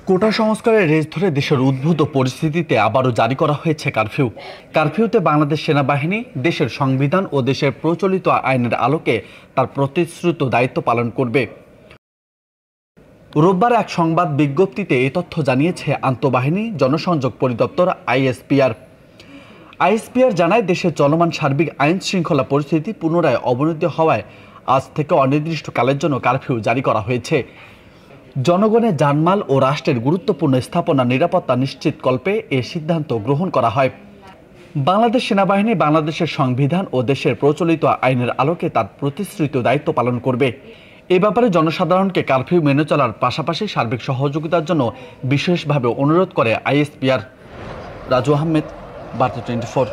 কোটা সংস্কারের রেশ ধরে দেশের উদ্ভূত পরিস্থিতিতে আবারও জারি করা হয়েছে কারফিউ। কারফিউতে বাংলাদেশ সেনাবাহিনী দেশের সংবিধান ও দেশের প্রচলিত আইনের আলোকে তার প্রতিশ্রুত দায়িত্ব পালন করবে। রোববার এক সংবাদ বিজ্ঞপ্তিতে এ তথ্য জানিয়েছে আন্তঃবাহিনী জনসংযোগ পরিদপ্তর আইএসপিআর। আইএসপিআর জানায়, দেশের চলমান সার্বিক আইন শৃঙ্খলা পরিস্থিতি পুনরায় অবনতি হওয়ায় আজ থেকে অনির্দিষ্টকালের জন্য কারফিউ জারি করা হয়েছে। জনগণের জানমাল ও রাষ্ট্রের গুরুত্বপূর্ণ স্থাপনা নিরাপত্তা নিশ্চিতকল্পে এ সিদ্ধান্ত গ্রহণ করা হয়। বাংলাদেশ সেনাবাহিনী বাংলাদেশের সংবিধান ও দেশের প্রচলিত আইনের আলোকে তার প্রতিশ্রুত দায়িত্ব পালন করবে। এ ব্যাপারে জনসাধারণকে কারফিউ মেনে চলার পাশাপাশি সার্বিক সহযোগিতার জন্য বিশেষভাবে অনুরোধ করে আইএসপিআর। রাজু আহমেদ, বার্তা 24।